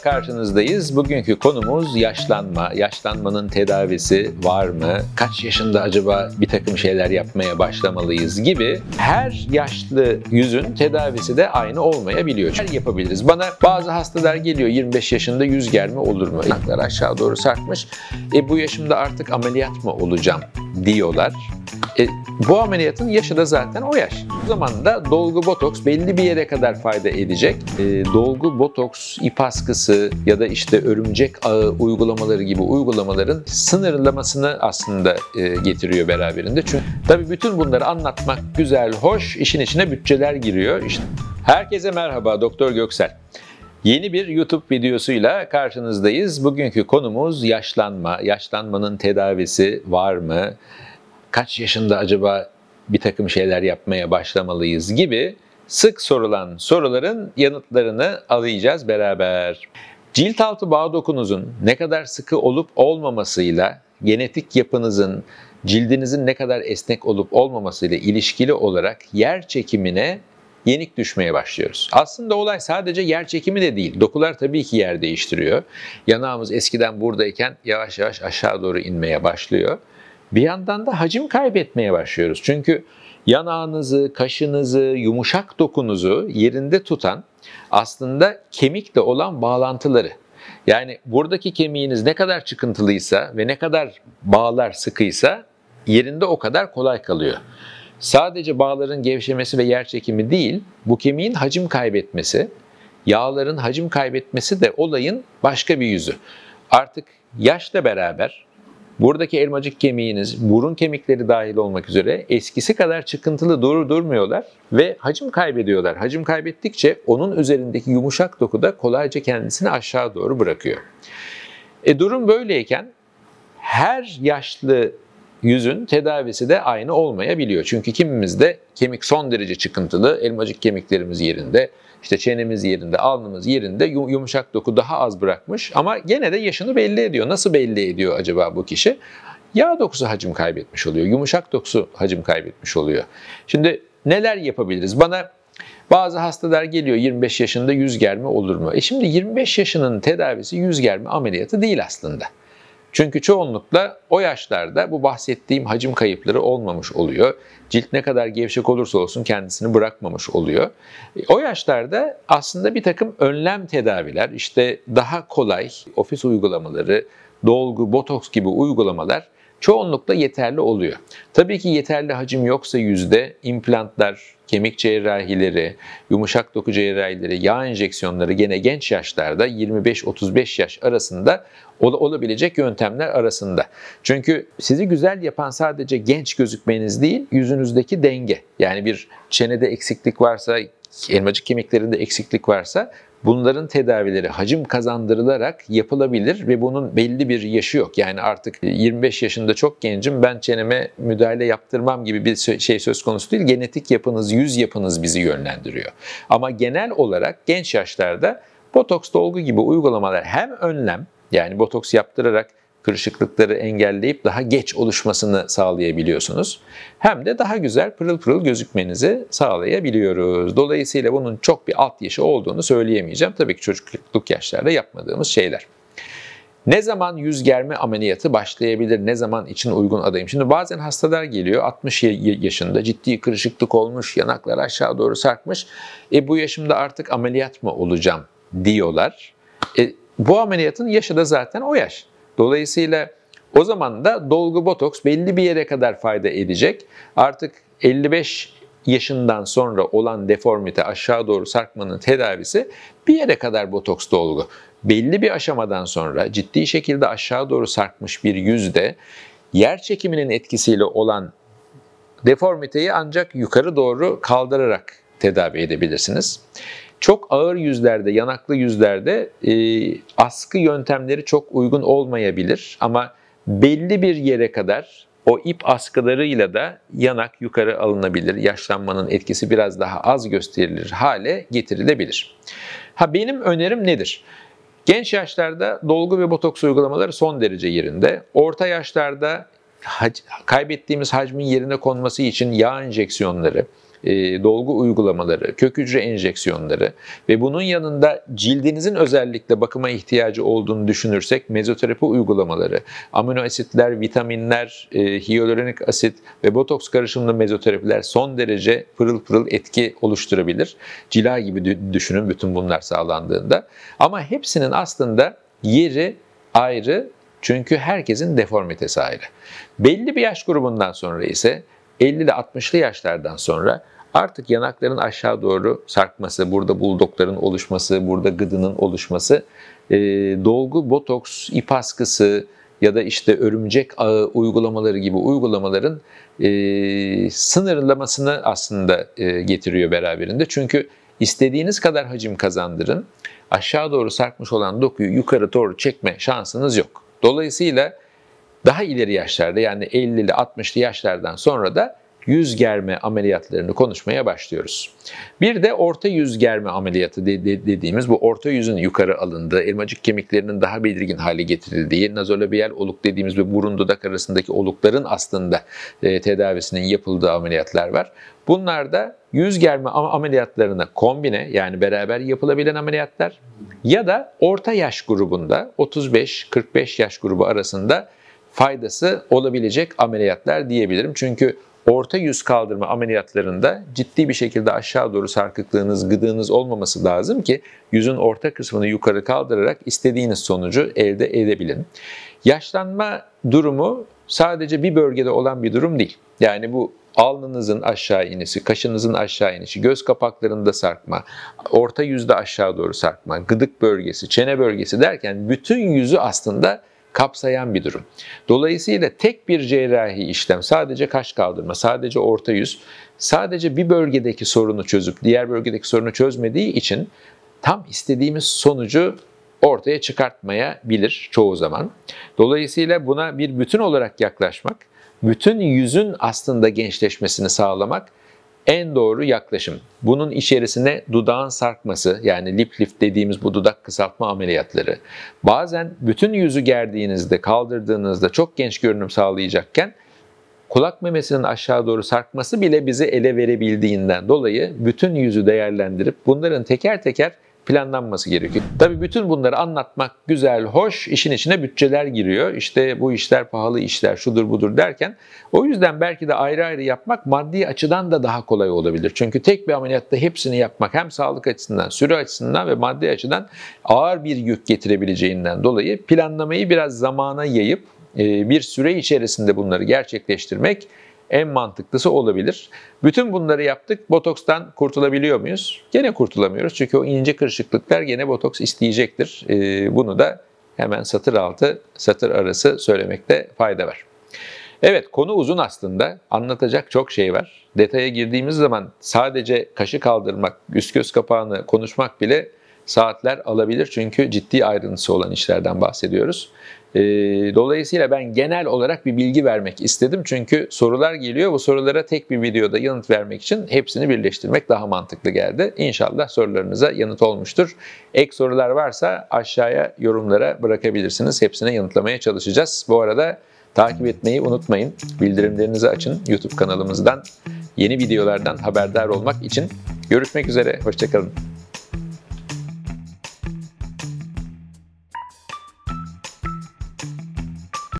Karşınızdayız. Bugünkü konumuz yaşlanma. Yaşlanmanın tedavisi var mı? Kaç yaşında acaba bir takım şeyler yapmaya başlamalıyız gibi. Her yaşlı yüzün tedavisi de aynı olmayabiliyor. Neler yapabiliriz? Bana bazı hastalar geliyor, 25 yaşında yüz germe olur mu? Yanaklar aşağı doğru sarkmış. Bu yaşımda artık ameliyat mı olacağım diyorlar. Bu ameliyatın yaşı da zaten o yaş. O zaman da dolgu botoks belli bir yere kadar fayda edecek. Dolgu botoks, ip askısı ya da işte örümcek ağı uygulamaları gibi uygulamaların sınırlamasını aslında getiriyor beraberinde. Çünkü tabii bütün bunları anlatmak güzel, hoş, işin içine bütçeler giriyor. İşte. Herkese merhaba, Doktor Göksel. Yeni bir YouTube videosuyla karşınızdayız. Bugünkü konumuz yaşlanma. Yaşlanmanın tedavisi var mı? Kaç yaşında acaba bir takım şeyler yapmaya başlamalıyız gibi sık sorulan soruların yanıtlarını arayacağız beraber. Cilt altı bağ dokunuzun ne kadar sıkı olup olmamasıyla, genetik yapınızın, cildinizin ne kadar esnek olup olmamasıyla ilişkili olarak yer çekimine yenik düşmeye başlıyoruz. Aslında olay sadece yer çekimi de değil. Dokular tabii ki yer değiştiriyor. Yanağımız eskiden buradayken yavaş yavaş aşağı doğru inmeye başlıyor. Bir yandan da hacim kaybetmeye başlıyoruz. Çünkü yanağınızı, kaşınızı, yumuşak dokunuzu yerinde tutan aslında kemikle olan bağlantıları. Yani buradaki kemiğiniz ne kadar çıkıntılıysa ve ne kadar bağlar sıkıysa yerinde o kadar kolay kalıyor. Sadece bağların gevşemesi ve yer çekimi değil, bu kemiğin hacim kaybetmesi, yağların hacim kaybetmesi de olayın başka bir yüzü. Artık yaşla beraber buradaki elmacık kemiğiniz, burun kemikleri dahil olmak üzere eskisi kadar çıkıntılı durmuyorlar ve hacim kaybediyorlar. Hacim kaybettikçe onun üzerindeki yumuşak doku da kolayca kendisini aşağı doğru bırakıyor. Durum böyleyken her yaşlı yüzün tedavisi de aynı olmayabiliyor. Çünkü kimimizde kemik son derece çıkıntılı, elmacık kemiklerimiz yerinde, işte çenemiz yerinde, alnımız yerinde, yumuşak doku daha az bırakmış ama gene de yaşını belli ediyor. Nasıl belli ediyor acaba bu kişi? Yağ dokusu hacim kaybetmiş oluyor, yumuşak dokusu hacim kaybetmiş oluyor. Şimdi neler yapabiliriz? Bana bazı hastalar geliyor, 25 yaşında yüz germe olur mu? Şimdi 25 yaşının tedavisi yüz germe ameliyatı değil aslında. Çünkü çoğunlukla o yaşlarda bu bahsettiğim hacim kayıpları olmamış oluyor. Cilt ne kadar gevşek olursa olsun kendisini bırakmamış oluyor. O yaşlarda aslında bir takım önlem tedaviler, işte daha kolay ofis uygulamaları, dolgu, botoks gibi uygulamalar çoğunlukla yeterli oluyor. Tabii ki yeterli hacim yoksa yüzde implantlar, kemik cerrahileri, yumuşak doku cerrahileri, yağ enjeksiyonları gene genç yaşlarda 25-35 yaş arasında olabilecek yöntemler arasında. Çünkü sizi güzel yapan sadece genç gözükmeniz değil, yüzünüzdeki denge. Yani bir çenede eksiklik varsa, elmacık kemiklerinde eksiklik varsa bunların tedavileri hacim kazandırılarak yapılabilir ve bunun belli bir yaşı yok. Yani artık 25 yaşında çok gencim, ben çeneme müdahale yaptırmam gibi bir şey söz konusu değil. Genetik yapınız, yüz yapınız bizi yönlendiriyor. Ama genel olarak genç yaşlarda botoks, dolgu gibi uygulamalar hem önlem, yani botoks yaptırarak kırışıklıkları engelleyip daha geç oluşmasını sağlayabiliyorsunuz. Hem de daha güzel pırıl pırıl gözükmenizi sağlayabiliyoruz. Dolayısıyla bunun çok bir alt yaşı olduğunu söyleyemeyeceğim. Tabii ki çocukluk yaşlarda yapmadığımız şeyler. Ne zaman yüz germe ameliyatı başlayabilir? Ne zaman için uygun adayım? Şimdi bazen hastalar geliyor, 60 yaşında ciddi kırışıklık olmuş, yanaklar aşağı doğru sarkmış. Bu yaşımda artık ameliyat mı olacağım diyorlar. Bu ameliyatın yaşı da zaten o yaş. Dolayısıyla o zaman da dolgu botoks belli bir yere kadar fayda edecek. Artık 55 yaşından sonra olan deformite, aşağı doğru sarkmanın tedavisi bir yere kadar botoks, dolgu. Belli bir aşamadan sonra ciddi şekilde aşağı doğru sarkmış bir yüzde yer çekiminin etkisiyle olan deformiteyi ancak yukarı doğru kaldırarak tedavi edebilirsiniz. Çok ağır yüzlerde, yanaklı yüzlerde askı yöntemleri çok uygun olmayabilir ama belli bir yere kadar o ip askılarıyla da yanak yukarı alınabilir. Yaşlanmanın etkisi biraz daha az gösterilir hale getirilebilir. Benim önerim nedir? Genç yaşlarda dolgu ve botoks uygulamaları son derece yerinde. Orta yaşlarda kaybettiğimiz hacmin yerine konması için yağ enjeksiyonları, dolgu uygulamaları, kök hücre enjeksiyonları ve bunun yanında cildinizin özellikle bakıma ihtiyacı olduğunu düşünürsek mezoterapi uygulamaları, amino asitler, vitaminler, hyaluronik asit ve botoks karışımlı mezoterapiler son derece pırıl pırıl etki oluşturabilir. Cila gibi düşünün bütün bunlar sağlandığında. Ama hepsinin aslında yeri ayrı, çünkü herkesin deformitesi ayrı. Belli bir yaş grubundan sonra ise 50'li 60'lı yaşlardan sonra artık yanakların aşağı doğru sarkması, burada buldokların oluşması, burada gıdının oluşması, dolgu, botoks, ip askısı ya da işte örümcek ağı uygulamaları gibi uygulamaların sınırlamasını aslında getiriyor beraberinde. Çünkü istediğiniz kadar hacim kazandırın, aşağı doğru sarkmış olan dokuyu yukarı doğru çekme şansınız yok. Dolayısıyla daha ileri yaşlarda, yani 50'li 60'lı yaşlardan sonra da yüz germe ameliyatlarını konuşmaya başlıyoruz. Bir de orta yüz germe ameliyatı dediğimiz, bu orta yüzün yukarı alındığı, elmacık kemiklerinin daha belirgin hale getirildiği, nazolabiyal oluk dediğimiz ve burun dudak arasındaki olukların aslında tedavisinin yapıldığı ameliyatlar var. Bunlar da yüz germe ameliyatlarına kombine, yani beraber yapılabilen ameliyatlar ya da orta yaş grubunda 35-45 yaş grubu arasında faydası olabilecek ameliyatlar diyebilirim. Çünkü orta yüz kaldırma ameliyatlarında ciddi bir şekilde aşağı doğru sarkıklığınız, gıdığınız olmaması lazım ki yüzün orta kısmını yukarı kaldırarak istediğiniz sonucu elde edebilin. Yaşlanma durumu sadece bir bölgede olan bir durum değil. Yani bu alnınızın aşağı inişi, kaşınızın aşağı inişi, göz kapaklarında sarkma, orta yüzde aşağı doğru sarkma, gıdık bölgesi, çene bölgesi derken bütün yüzü aslında kapsayan bir durum. Dolayısıyla tek bir cerrahi işlem, sadece kaş kaldırma, sadece orta yüz, sadece bir bölgedeki sorunu çözüp diğer bölgedeki sorunu çözmediği için tam istediğimiz sonucu ortaya çıkartmayabilir çoğu zaman. Dolayısıyla buna bir bütün olarak yaklaşmak, bütün yüzün aslında gençleşmesini sağlamak en doğru yaklaşım. Bunun içerisine dudağın sarkması, yani lip lift dediğimiz bu dudak kısaltma ameliyatları, bazen bütün yüzü gerdiğinizde, kaldırdığınızda çok genç görünüm sağlayacakken kulak memesinin aşağı doğru sarkması bile bizi ele verebildiğinden dolayı bütün yüzü değerlendirip bunların teker teker planlanması gerekiyor. Tabii bütün bunları anlatmak güzel, hoş, işin içine bütçeler giriyor. İşte bu işler pahalı işler, şudur budur derken o yüzden belki de ayrı ayrı yapmak maddi açıdan da daha kolay olabilir. Çünkü tek bir ameliyatta hepsini yapmak hem sağlık açısından, süre açısından ve maddi açıdan ağır bir yük getirebileceğinden dolayı planlamayı biraz zamana yayıp bir süre içerisinde bunları gerçekleştirmek en mantıklısı olabilir. Bütün bunları yaptık. Botokstan kurtulabiliyor muyuz? Gene kurtulamıyoruz. Çünkü o ince kırışıklıklar gene botoks isteyecektir. Bunu da hemen satır altı, satır arası söylemekte fayda var. Evet, konu uzun aslında. Anlatacak çok şey var. Detaya girdiğimiz zaman sadece kaşı kaldırmak, üst göz kapağını konuşmak bile saatler alabilir. Çünkü ciddi ayrıntısı olan işlerden bahsediyoruz. Dolayısıyla ben genel olarak bir bilgi vermek istedim. Çünkü sorular geliyor. Bu sorulara tek bir videoda yanıt vermek için hepsini birleştirmek daha mantıklı geldi. İnşallah sorularınıza yanıt olmuştur. Ek sorular varsa aşağıya yorumlara bırakabilirsiniz. Hepsine yanıtlamaya çalışacağız. Bu arada takip etmeyi unutmayın. Bildirimlerinizi açın YouTube kanalımızdan. Yeni videolardan haberdar olmak için görüşmek üzere. Hoşça kalın.